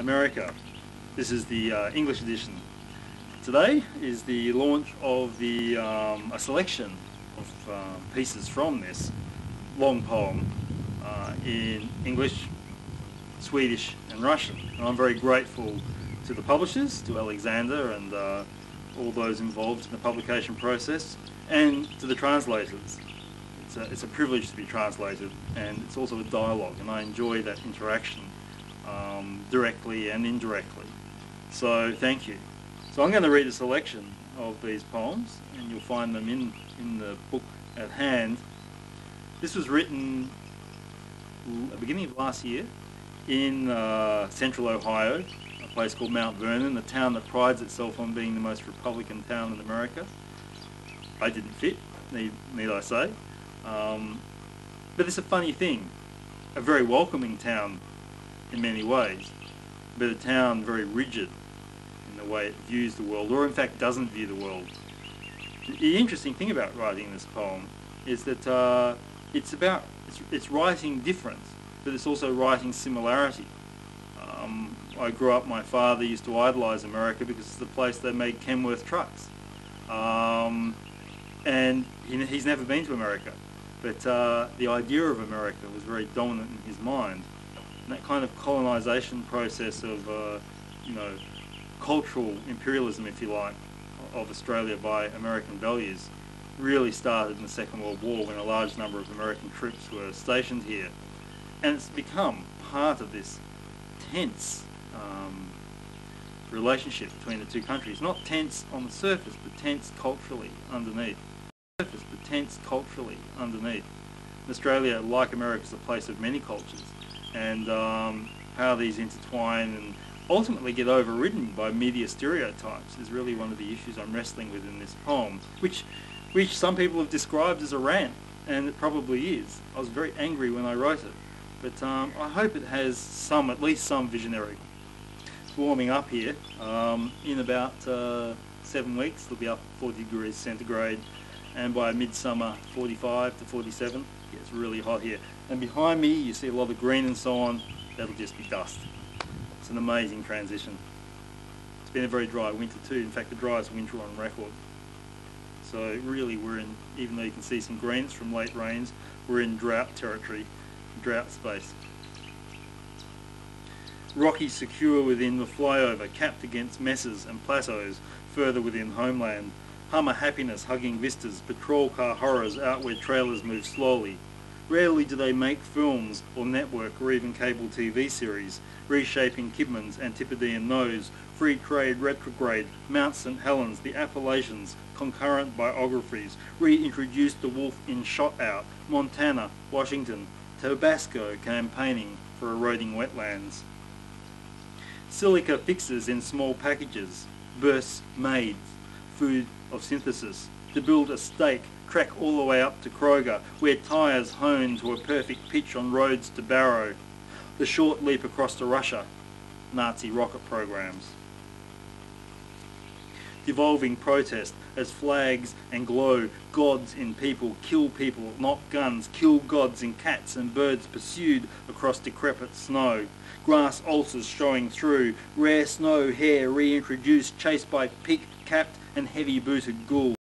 America. This is the English edition. Today is the launch of a selection of pieces from this long poem in English, Swedish and Russian. And I'm very grateful to the publishers, to Alexander and all those involved in the publication process, and to the translators. It's a privilege to be translated, and it's also a dialogue, and I enjoy that interaction directly and indirectly. So thank you. So I'm going to read a selection of these poems, and you'll find them in the book at hand. This was written at the beginning of last year in central Ohio, a place called Mount Vernon, a town that prides itself on being the most Republican town in America. I didn't fit, need I say. But it's a funny thing, a very welcoming town in many ways, but a town very rigid in the way it views the world, or in fact doesn't view the world. The interesting thing about writing this poem is that it's writing difference, but it's also writing similarity. I grew up, my father used to idolise America because it's the place they made Kenworth trucks. And he's never been to America, but the idea of America was very dominant in his mind. And that kind of colonisation process of, cultural imperialism, if you like, of Australia by American values really started in the Second World War, when a large number of American troops were stationed here. And it's become part of this tense relationship between the two countries. Not tense on the surface, but tense culturally underneath. Australia, like America, is a place of many cultures, and how these intertwine and ultimately get overridden by media stereotypes is really one of the issues I'm wrestling with in this poem, which some people have described as a rant, and it probably is. I was very angry when I wrote it, but I hope it has at least some visionary. It's warming up here. In about 7 weeks it'll be up 40 degrees centigrade, and by midsummer 45 to 47. It gets really hot here. And behind me you see a lot of green and so on. That'll just be dust. It's an amazing transition. It's been a very dry winter too. In fact, the driest winter on record. So really we're in, even though you can see some greens from late rains, we're in drought territory, drought space. Rocky secure within the flyover, capped against mesas and plateaus further within homeland. Hummer happiness hugging vistas, patrol car horrors out where trailers move slowly. Rarely do they make films or network or even cable TV series, reshaping Kidman's Antipodean nose, free trade retrograde, Mount St. Helens, the Appalachians, concurrent biographies, reintroduced the wolf in Shot Out, Montana, Washington, Tabasco campaigning for eroding wetlands. Silica fixes in small packages, bursts made, food of synthesis, to build a stake, track all the way up to Kroger, where tyres hone to a perfect pitch on roads to Barrow. The short leap across to Russia, Nazi rocket programs. Devolving protest as flags and glow, gods in people, kill people, not guns, kill gods in cats and birds pursued across decrepit snow. Grass ulcers showing through, rare snow hair reintroduced, chased by pick, capped and heavy-booted ghouls.